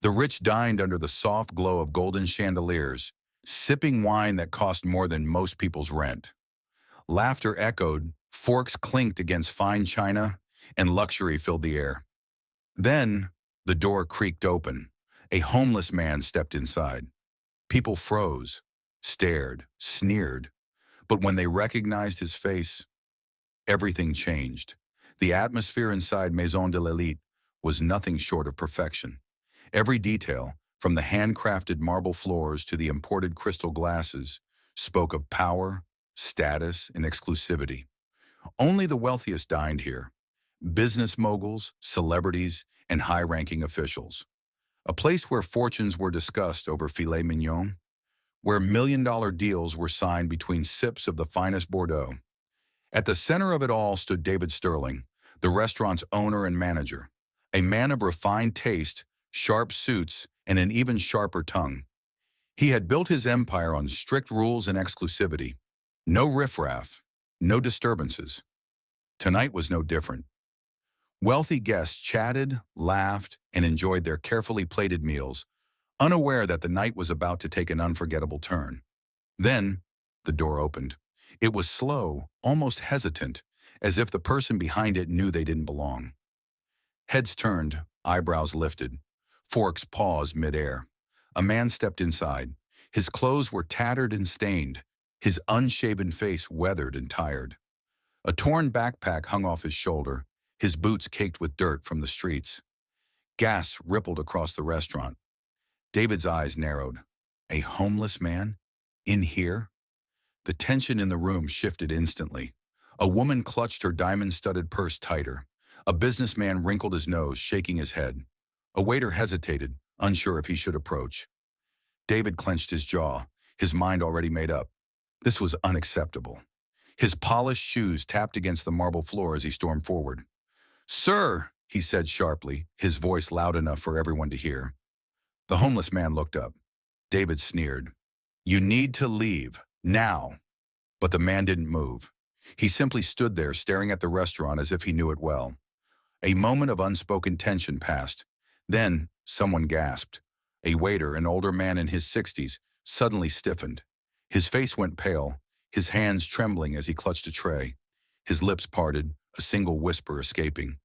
The rich dined under the soft glow of golden chandeliers, sipping wine that cost more than most people's rent. Laughter echoed, forks clinked against fine china, and luxury filled the air. Then, the door creaked open. A homeless man stepped inside. People froze, stared, sneered, but when they recognized his face, everything changed. The atmosphere inside Maison de l'Elite was nothing short of perfection. Every detail, from the handcrafted marble floors to the imported crystal glasses, spoke of power, status, and exclusivity. Only the wealthiest dined here. Business moguls, celebrities, and high-ranking officials. A place where fortunes were discussed over filet mignon, where million-dollar deals were signed between sips of the finest Bordeaux. At the center of it all stood David Sterling, the restaurant's owner and manager, a man of refined taste, sharp suits, and an even sharper tongue. He had built his empire on strict rules and exclusivity. No riffraff, no disturbances. Tonight was no different. Wealthy guests chatted, laughed, and enjoyed their carefully plated meals, unaware that the night was about to take an unforgettable turn. Then, the door opened. It was slow, almost hesitant, as if the person behind it knew they didn't belong. Heads turned, eyebrows lifted, forks paused midair. A man stepped inside. His clothes were tattered and stained, his unshaven face weathered and tired. A torn backpack hung off his shoulder, his boots caked with dirt from the streets. Gas rippled across the restaurant. David's eyes narrowed. A homeless man? In here? The tension in the room shifted instantly. A woman clutched her diamond-studded purse tighter. A businessman wrinkled his nose, shaking his head. A waiter hesitated, unsure if he should approach. David clenched his jaw, his mind already made up. This was unacceptable. His polished shoes tapped against the marble floor as he stormed forward. "Sir," he said sharply, his voice loud enough for everyone to hear. The homeless man looked up. David sneered. "You need to leave, now." But the man didn't move. He simply stood there staring at the restaurant as if he knew it well. A moment of unspoken tension passed. Then, someone gasped. A waiter, an older man in his 60s, suddenly stiffened. His face went pale, his hands trembling as he clutched a tray. His lips parted, a single whisper escaping.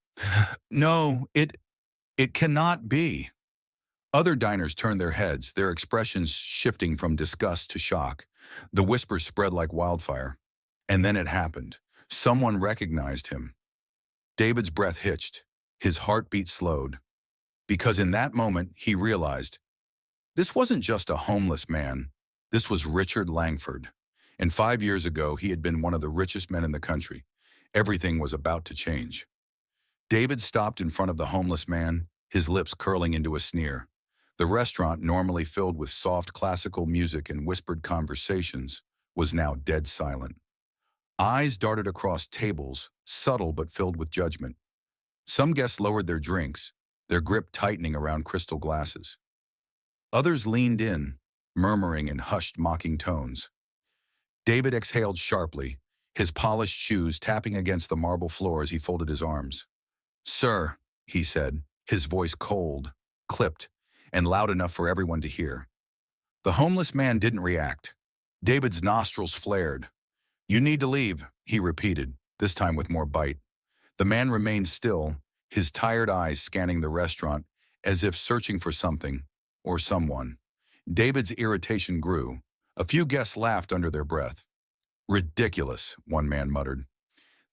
"No, it cannot be." Other diners turned their heads, their expressions shifting from disgust to shock. The whisper spread like wildfire. And then it happened. Someone recognized him. David's breath hitched. His heartbeat slowed. Because in that moment, he realized, this wasn't just a homeless man. This was Richard Langford. And 5 years ago, he had been one of the richest men in the country. Everything was about to change. David stopped in front of the homeless man, his lips curling into a sneer. The restaurant, normally filled with soft classical music and whispered conversations, was now dead silent. Eyes darted across tables, subtle but filled with judgment. Some guests lowered their drinks, their grip tightening around crystal glasses. Others leaned in, murmuring in hushed, mocking tones. David exhaled sharply, his polished shoes tapping against the marble floor as he folded his arms. "Sir," he said, his voice cold, clipped, and loud enough for everyone to hear. The homeless man didn't react. David's nostrils flared. "You need to leave," he repeated, this time with more bite. The man remained still, his tired eyes scanning the restaurant as if searching for something or someone. David's irritation grew. A few guests laughed under their breath. "Ridiculous," one man muttered.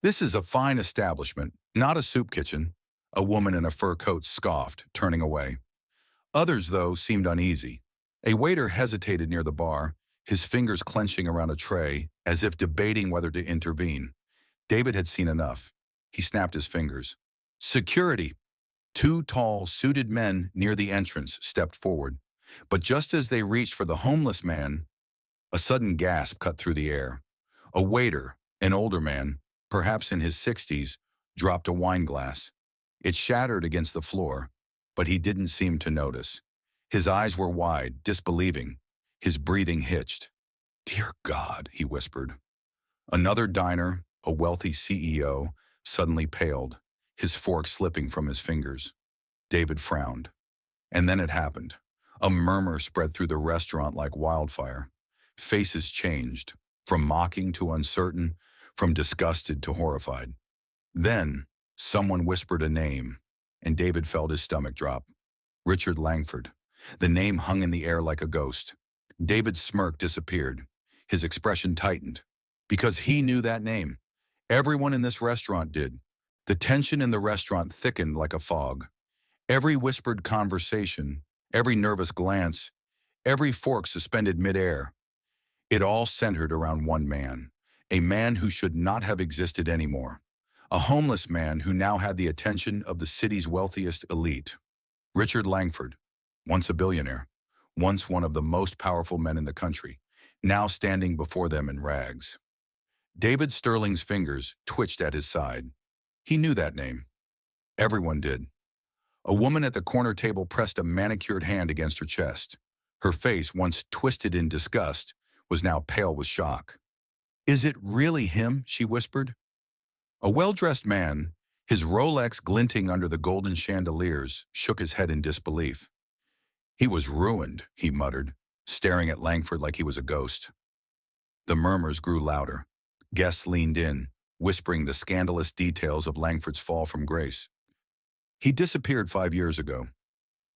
"This is a fine establishment, not a soup kitchen." A woman in a fur coat scoffed, turning away. Others, though, seemed uneasy. A waiter hesitated near the bar, his fingers clenching around a tray, as if debating whether to intervene. David had seen enough. He snapped his fingers. "Security!" 2 tall, suited men near the entrance stepped forward. But just as they reached for the homeless man, a sudden gasp cut through the air. A waiter, an older man, perhaps in his 60s, dropped a wine glass. It shattered against the floor, but he didn't seem to notice. His eyes were wide, disbelieving. His breathing hitched. "Dear God," he whispered. Another diner, a wealthy CEO, suddenly paled, his fork slipping from his fingers. David frowned. And then it happened. A murmur spread through the restaurant like wildfire. Faces changed, from mocking to uncertain, from disgusted to horrified. Then, someone whispered a name, and David felt his stomach drop. Richard Langford. The name hung in the air like a ghost. David's smirk disappeared. His expression tightened. Because he knew that name. Everyone in this restaurant did. The tension in the restaurant thickened like a fog. Every whispered conversation, every nervous glance, every fork suspended midair. It all centered around one man. A man who should not have existed anymore. A homeless man who now had the attention of the city's wealthiest elite. Richard Langford, once a billionaire, once one of the most powerful men in the country, now standing before them in rags. David Sterling's fingers twitched at his side. He knew that name. Everyone did. A woman at the corner table pressed a manicured hand against her chest. Her face, once twisted in disgust, was now pale with shock. "Is it really him?" she whispered. A well-dressed man, his Rolex glinting under the golden chandeliers, shook his head in disbelief. "He was ruined," he muttered, staring at Langford like he was a ghost. The murmurs grew louder. Guests leaned in, whispering the scandalous details of Langford's fall from grace. "He disappeared 5 years ago.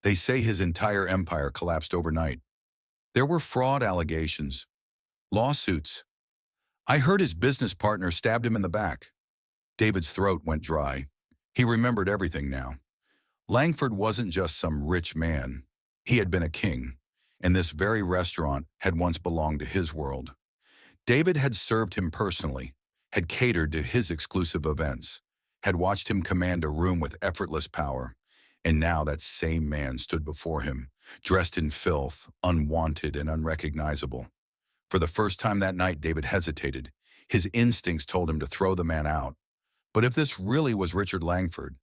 They say his entire empire collapsed overnight. There were fraud allegations, lawsuits. I heard his business partner stabbed him in the back." David's throat went dry. He remembered everything now. Langford wasn't just some rich man. He had been a king, and this very restaurant had once belonged to his world. David had served him personally, had catered to his exclusive events, had watched him command a room with effortless power, and now that same man stood before him, dressed in filth, unwanted and unrecognizable. For the first time that night, David hesitated. His instincts told him to throw the man out. But if this really was Richard Langford,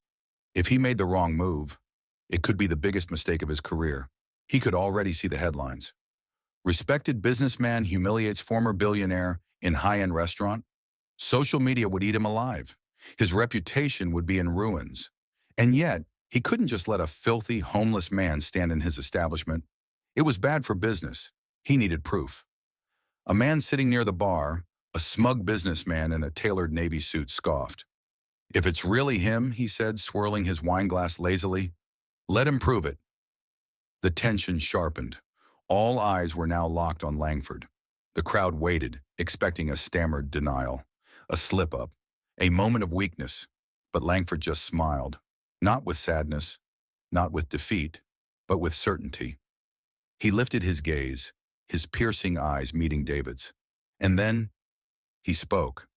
if he made the wrong move, it could be the biggest mistake of his career. He could already see the headlines. Respected businessman humiliates former billionaire in high-end restaurant. Social media would eat him alive. His reputation would be in ruins. And yet, he couldn't just let a filthy, homeless man stand in his establishment. It was bad for business. He needed proof. A man sitting near the bar, a smug businessman in a tailored navy suit, scoffed. "If it's really him," he said, swirling his wine glass lazily, "let him prove it." The tension sharpened. All eyes were now locked on Langford. The crowd waited, expecting a stammered denial, a slip-up, a moment of weakness. But Langford just smiled, not with sadness, not with defeat, but with certainty. He lifted his gaze, his piercing eyes meeting David's. And then he spoke.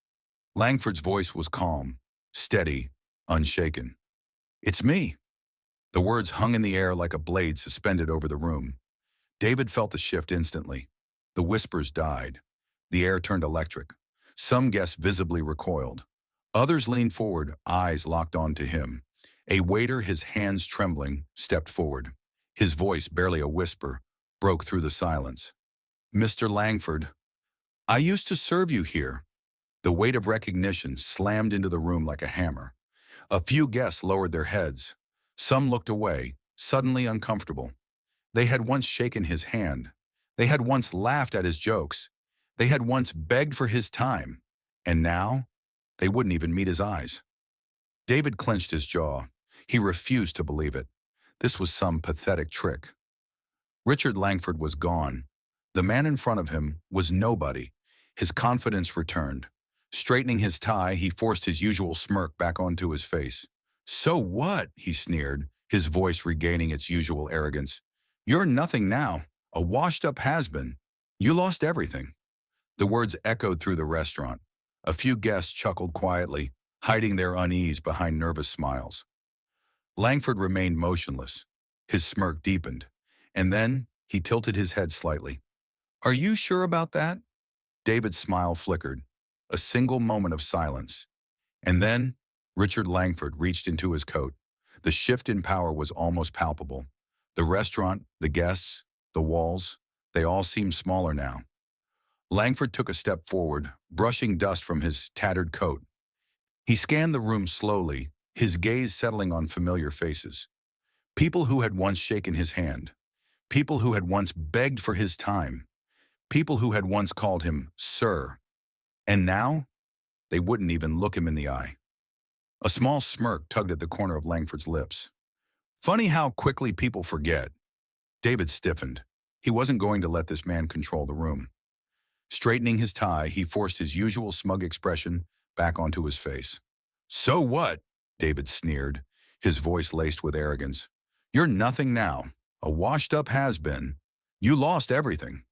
Langford's voice was calm, steady, unshaken. "It's me." The words hung in the air like a blade suspended over the room. David felt the shift instantly. The whispers died. The air turned electric. Some guests visibly recoiled. Others leaned forward, eyes locked onto him. A waiter, his hands trembling, stepped forward. His voice, barely a whisper, broke through the silence. "Mr. Langford, I used to serve you here." The weight of recognition slammed into the room like a hammer. A few guests lowered their heads. Some looked away, suddenly uncomfortable. They had once shaken his hand. They had once laughed at his jokes. They had once begged for his time. And now, they wouldn't even meet his eyes. David clenched his jaw. He refused to believe it. This was some pathetic trick. Richard Langford was gone. The man in front of him was nobody. His confidence returned. Straightening his tie, he forced his usual smirk back onto his face. "So what?" he sneered, his voice regaining its usual arrogance. "You're nothing now, a washed-up has-been. You lost everything." The words echoed through the restaurant. A few guests chuckled quietly, hiding their unease behind nervous smiles. Langford remained motionless. His smirk deepened. And then he tilted his head slightly. "Are you sure about that?" David's smile flickered. A single moment of silence. And then Richard Langford reached into his coat. The shift in power was almost palpable. The restaurant, the guests, the walls, they all seemed smaller now. Langford took a step forward, brushing dust from his tattered coat. He scanned the room slowly, his gaze settling on familiar faces. People who had once shaken his hand, people who had once begged for his time, people who had once called him sir, and now they wouldn't even look him in the eye. A small smirk tugged at the corner of Langford's lips. Funny how quickly people forget. David stiffened. He wasn't going to let this man control the room. Straightening his tie, he forced his usual smug expression back onto his face. "So what?" David sneered, his voice laced with arrogance. "You're nothing now, a washed-up has-been. You lost everything."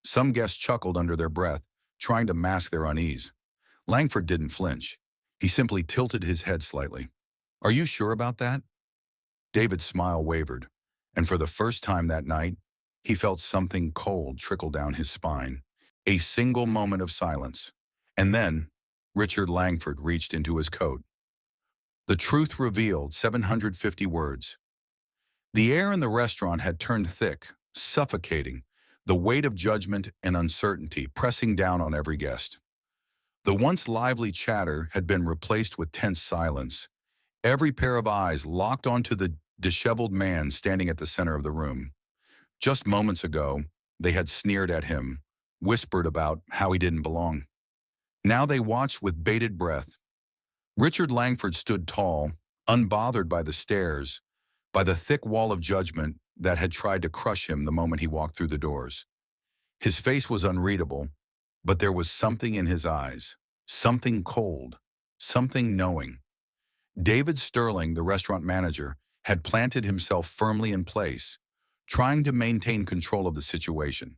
Some guests chuckled under their breath, trying to mask their unease. Langford didn't flinch. He simply tilted his head slightly. "Are you sure about that?" David's smile wavered, and for the first time that night, he felt something cold trickle down his spine. A single moment of silence. And then, Richard Langford reached into his coat. The truth revealed, 750 words. The air in the restaurant had turned thick, suffocating, the weight of judgment and uncertainty pressing down on every guest. The once lively chatter had been replaced with tense silence, every pair of eyes locked onto the disheveled man standing at the center of the room. Just moments ago, they had sneered at him, whispered about how he didn't belong. Now they watched with bated breath. Richard Langford stood tall, unbothered by the stares, by the thick wall of judgment that had tried to crush him the moment he walked through the doors. His face was unreadable, but there was something in his eyes, something cold, something knowing. David Sterling, the restaurant manager, had planted himself firmly in place, trying to maintain control of the situation.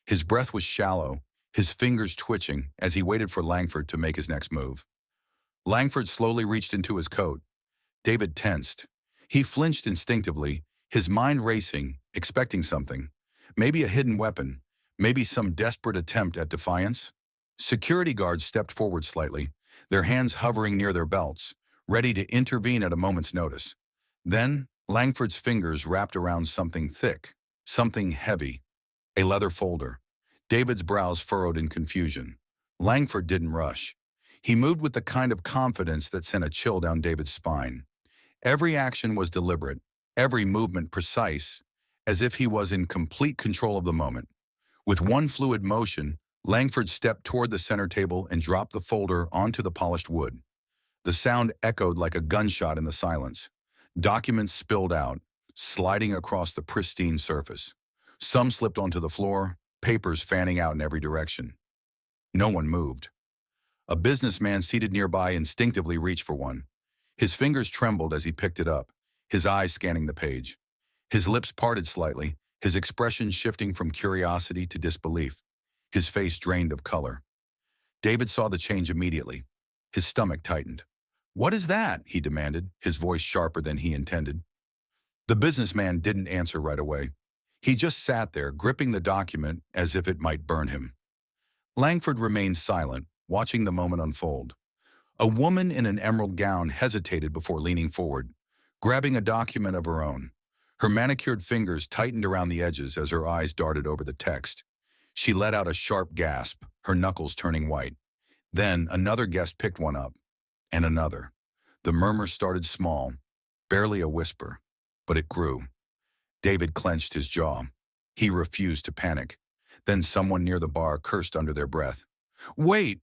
His breath was shallow, his fingers twitching as he waited for Langford to make his next move. Langford slowly reached into his coat. David tensed. He flinched instinctively, his mind racing, expecting something. Maybe a hidden weapon, maybe some desperate attempt at defiance. Security guards stepped forward slightly, their hands hovering near their belts, ready to intervene at a moment's notice. Then, Langford's fingers wrapped around something thick, something heavy, a leather folder. David's brows furrowed in confusion. Langford didn't rush. He moved with the kind of confidence that sent a chill down David's spine. Every action was deliberate, every movement precise, as if he was in complete control of the moment. With one fluid motion, Langford stepped toward the center table and dropped the folder onto the polished wood. The sound echoed like a gunshot in the silence. Documents spilled out, sliding across the pristine surface. Some slipped onto the floor, papers fanning out in every direction. No one moved. A businessman seated nearby instinctively reached for one. His fingers trembled as he picked it up, his eyes scanning the page. His lips parted slightly, his expression shifting from curiosity to disbelief. His face drained of color. David saw the change immediately. His stomach tightened. "What is that?" he demanded, his voice sharper than he intended. The businessman didn't answer right away. He just sat there, gripping the document as if it might burn him. Langford remained silent, watching the moment unfold. A woman in an emerald gown hesitated before leaning forward, grabbing a document of her own. Her manicured fingers tightened around the edges as her eyes darted over the text. She let out a sharp gasp, her knuckles turning white. Then another guest picked one up, and another. The murmur started small, barely a whisper, but it grew. David clenched his jaw. He refused to panic. Then someone near the bar cursed under their breath. "Wait!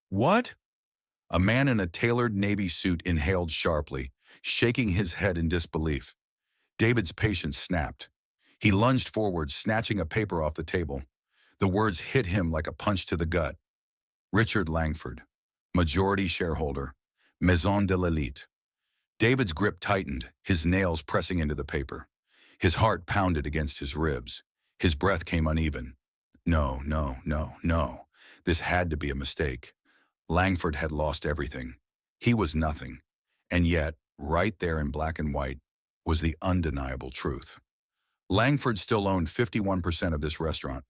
What?" A man in a tailored navy suit inhaled sharply, shaking his head in disbelief. David's patience snapped. He lunged forward, snatching a paper off the table. The words hit him like a punch to the gut. Richard Langford, majority shareholder, Maison de l'Elite. David's grip tightened, his nails pressing into the paper. His heart pounded against his ribs. His breath came uneven. No, no, no, no. This had to be a mistake. Langford had lost everything. He was nothing. And yet, right there in black and white, was the undeniable truth. Langford still owned 51% of this restaurant.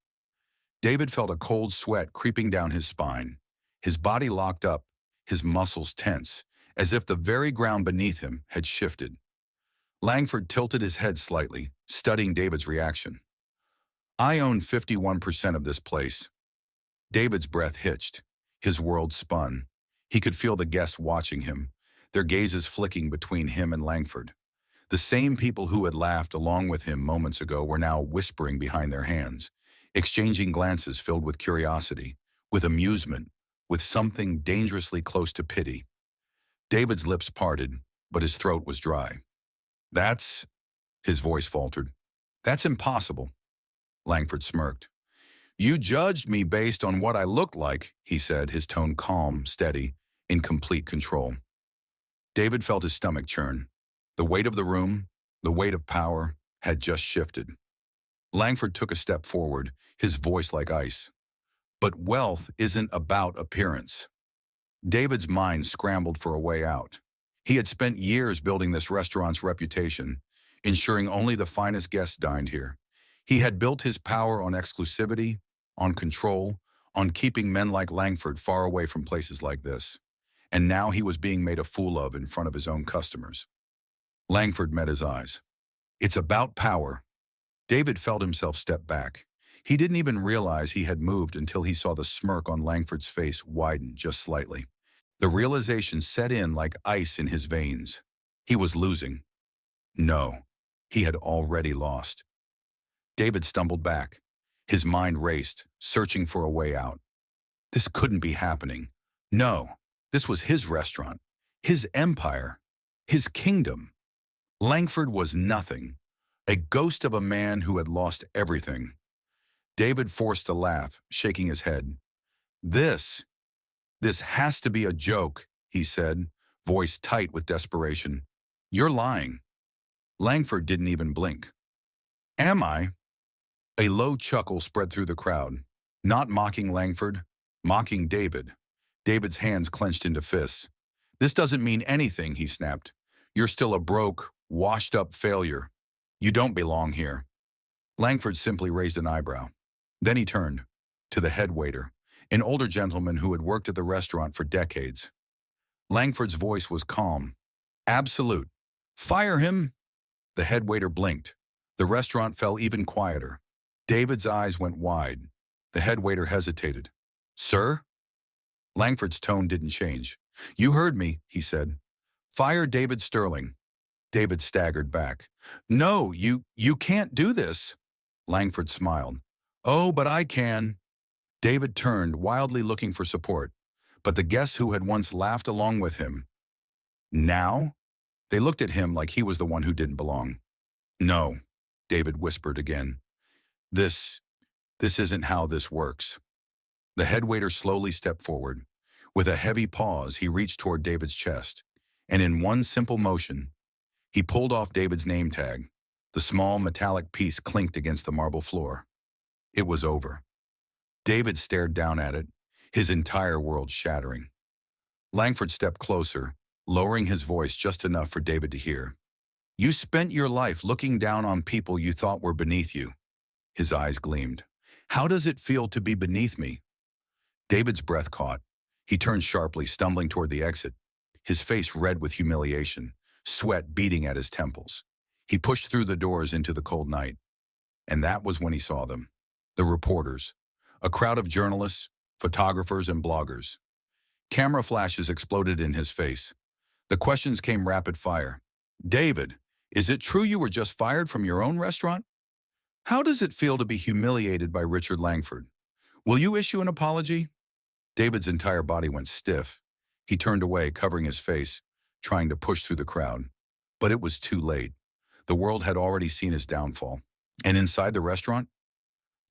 David felt a cold sweat creeping down his spine. His body locked up, his muscles tense, as if the very ground beneath him had shifted. Langford tilted his head slightly, studying David's reaction. "I own 51% of this place." David's breath hitched. His world spun. He could feel the guests watching him, their gazes flicking between him and Langford. The same people who had laughed along with him moments ago were now whispering behind their hands, exchanging glances filled with curiosity, with amusement, with something dangerously close to pity. David's lips parted, but his throat was dry. That's, his voice faltered. That's impossible. Langford smirked. You judged me based on what I looked like, he said, his tone calm, steady, in complete control. David felt his stomach churn. The weight of the room, the weight of power, had just shifted. Langford took a step forward, his voice like ice. But wealth isn't about appearance. David's mind scrambled for a way out. He had spent years building this restaurant's reputation, ensuring only the finest guests dined here. He had built his power on exclusivity, on control, on keeping men like Langford far away from places like this. And now he was being made a fool of in front of his own customers. Langford met his eyes. It's about power. David felt himself step back. He didn't even realize he had moved until he saw the smirk on Langford's face widen just slightly. The realization set in like ice in his veins. He was losing. No, he had already lost. David stumbled back. His mind raced, searching for a way out. This couldn't be happening. No, this was his restaurant, his empire, his kingdom. Langford was nothing, a ghost of a man who had lost everything. David forced a laugh, shaking his head. This has to be a joke, he said, voice tight with desperation. You're lying. Langford didn't even blink. Am I? A low chuckle spread through the crowd. Not mocking Langford, mocking David. David's hands clenched into fists. This doesn't mean anything, he snapped. You're still a broke, washed-up failure. You don't belong here. Langford simply raised an eyebrow. Then he turned to the head waiter, an older gentleman who had worked at the restaurant for decades. Langford's voice was calm. Absolute. Fire him. The head waiter blinked. The restaurant fell even quieter. David's eyes went wide. The head waiter hesitated. Sir? Langford's tone didn't change. You heard me, he said. Fire David Sterling. David staggered back. No, you can't do this. Langford smiled. Oh, but I can. David turned, wildly looking for support. But the guests who had once laughed along with him, now? They looked at him like he was the one who didn't belong. No, David whispered again. This isn't how this works. The head waiter slowly stepped forward. With a heavy pause, he reached toward David's chest, and in one simple motion, he pulled off David's name tag. The small metallic piece clinked against the marble floor. It was over. David stared down at it, his entire world shattering. Langford stepped closer, lowering his voice just enough for David to hear. You spent your life looking down on people you thought were beneath you. His eyes gleamed. How does it feel to be beneath me? David's breath caught. He turned sharply, stumbling toward the exit, his face red with humiliation, sweat beating at his temples. He pushed through the doors into the cold night. And that was when he saw them. The reporters. A crowd of journalists, photographers, and bloggers. Camera flashes exploded in his face. The questions came rapid fire. David, is it true you were just fired from your own restaurant? How does it feel to be humiliated by Richard Langford? Will you issue an apology? David's entire body went stiff. He turned away, covering his face, trying to push through the crowd. But it was too late. The world had already seen his downfall. And inside the restaurant?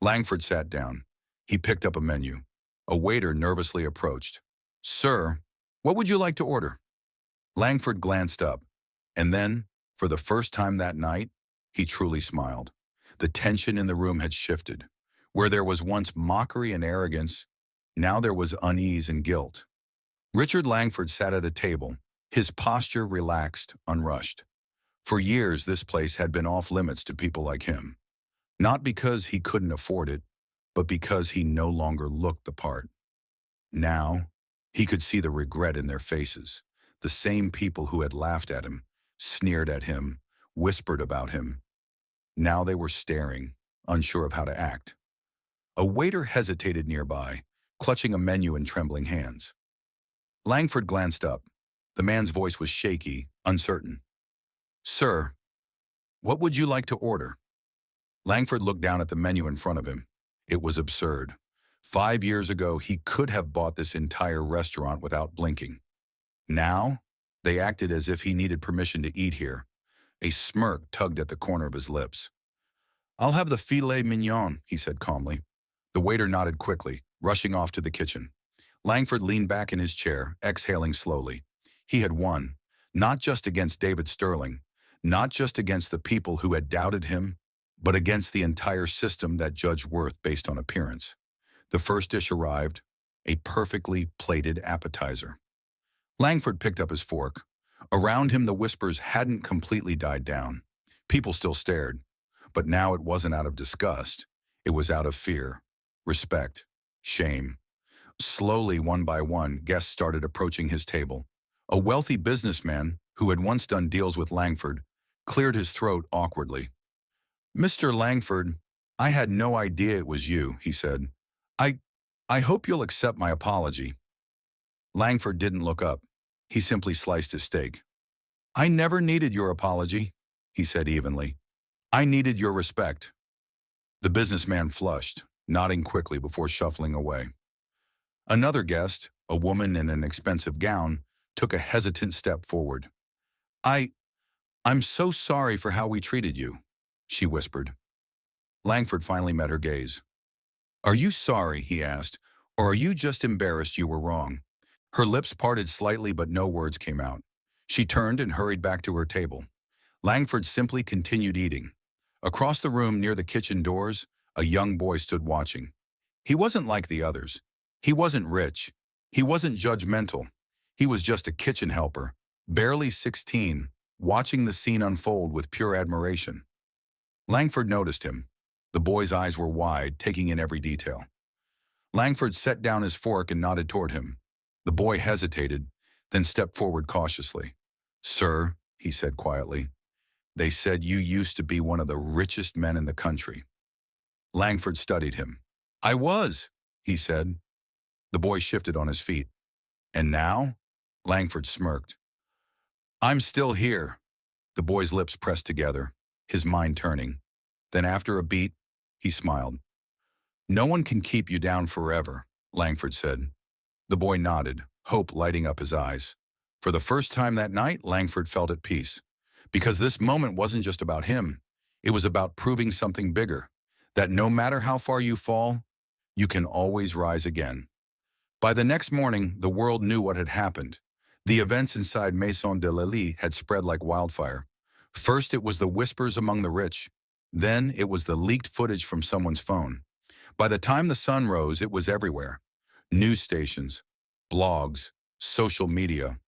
Langford sat down. He picked up a menu. A waiter nervously approached. Sir, what would you like to order? Langford glanced up. And then, for the first time that night, he truly smiled. The tension in the room had shifted. Where there was once mockery and arrogance, now there was unease and guilt. Richard Langford sat at a table, his posture relaxed, unrushed. For years, this place had been off limits to people like him. Not because he couldn't afford it, but because he no longer looked the part. Now, he could see the regret in their faces, the same people who had laughed at him, sneered at him, whispered about him. Now they were staring, unsure of how to act. A waiter hesitated nearby, clutching a menu in trembling hands. Langford glanced up. The man's voice was shaky, uncertain. Sir, What would you like to order? Langford looked down at the menu in front of him. It was absurd. 5 years ago, he could have bought this entire restaurant without blinking. Now, they acted as if he needed permission to eat here. A smirk tugged at the corner of his lips. I'll have the filet mignon, he said calmly. The waiter nodded quickly, rushing off to the kitchen. Langford leaned back in his chair, exhaling slowly. He had won, not just against David Sterling, not just against the people who had doubted him, but against the entire system that judged worth based on appearance. The first dish arrived, a perfectly plated appetizer. Langford picked up his fork. Around him, the whispers hadn't completely died down. People still stared, but now it wasn't out of disgust. It was out of fear, respect, shame. Slowly, one by one, guests started approaching his table. A wealthy businessman, who had once done deals with Langford, cleared his throat awkwardly. Mr. Langford, I had no idea it was you, he said. I hope you'll accept my apology. Langford didn't look up. He simply sliced his steak. I never needed your apology, he said evenly. I needed your respect. The businessman flushed, nodding quickly before shuffling away. Another guest, a woman in an expensive gown, took a hesitant step forward. I'm so sorry for how we treated you, she whispered. Langford finally met her gaze. Are you sorry, he asked, or are you just embarrassed you were wrong? Her lips parted slightly, but no words came out. She turned and hurried back to her table. Langford simply continued eating. Across the room near the kitchen doors, a young boy stood watching. He wasn't like the others. He wasn't rich. He wasn't judgmental. He was just a kitchen helper, barely 16, watching the scene unfold with pure admiration. Langford noticed him. The boy's eyes were wide, taking in every detail. Langford set down his fork and nodded toward him. The boy hesitated, then stepped forward cautiously. Sir, he said quietly, they said you used to be one of the richest men in the country. Langford studied him. I was, he said. The boy shifted on his feet. And now? Langford smirked. I'm still here. The boy's lips pressed together, his mind turning. Then after a beat, he smiled. No one can keep you down forever, Langford said. The boy nodded, hope lighting up his eyes. For the first time that night, Langford felt at peace. Because this moment wasn't just about him. It was about proving something bigger. That no matter how far you fall, you can always rise again. By the next morning, the world knew what had happened. The events inside Maison de Lily had spread like wildfire. First, it was the whispers among the rich. Then, it was the leaked footage from someone's phone. By the time the sun rose, it was everywhere. News stations, blogs, social media.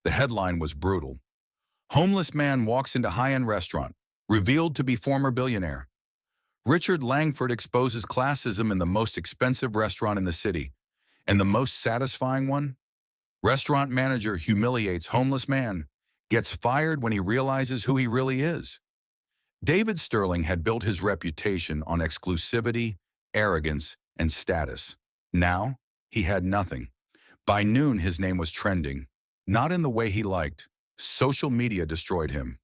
The headline was brutal. Homeless man walks into high-end restaurant, revealed to be former billionaire. Richard Langford exposes classism in the most expensive restaurant in the city. And the most satisfying one? Restaurant manager humiliates homeless man, gets fired when he realizes who he really is. David Sterling had built his reputation on exclusivity, arrogance, and status. Now, he had nothing. By noon, his name was trending. Not in the way he liked. Social media destroyed him.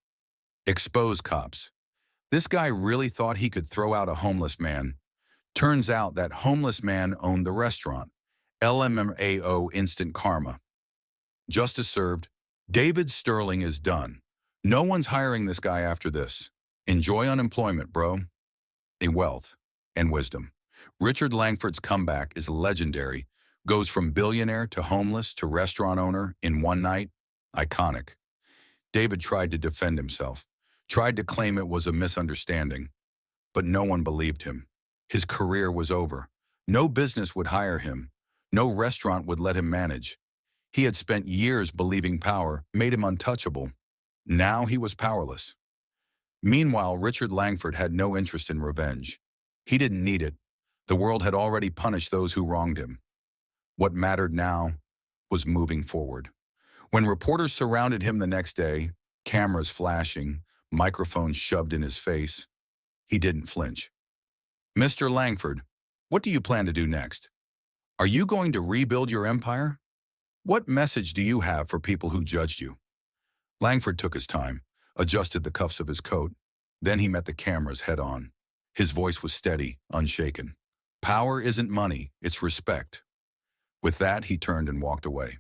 Expose cops. This guy really thought he could throw out a homeless man. Turns out that homeless man owned the restaurant. LMAO instant karma. Justice served. David Sterling is done. No one's hiring this guy after this. Enjoy unemployment, bro. In wealth and wisdom. Richard Langford's comeback is legendary. Goes from billionaire to homeless to restaurant owner in one night. Iconic. David tried to defend himself. Tried to claim it was a misunderstanding. But no one believed him. His career was over. No business would hire him. No restaurant would let him manage. He had spent years believing power made him untouchable. Now he was powerless. Meanwhile, Richard Langford had no interest in revenge. He didn't need it. The world had already punished those who wronged him. What mattered now was moving forward. When reporters surrounded him the next day, cameras flashing, microphones shoved in his face, he didn't flinch. Mr. Langford, what do you plan to do next? Are you going to rebuild your empire? What message do you have for people who judged you? Langford took his time, adjusted the cuffs of his coat. Then he met the cameras head-on. His voice was steady, unshaken. Power isn't money, it's respect. With that, he turned and walked away.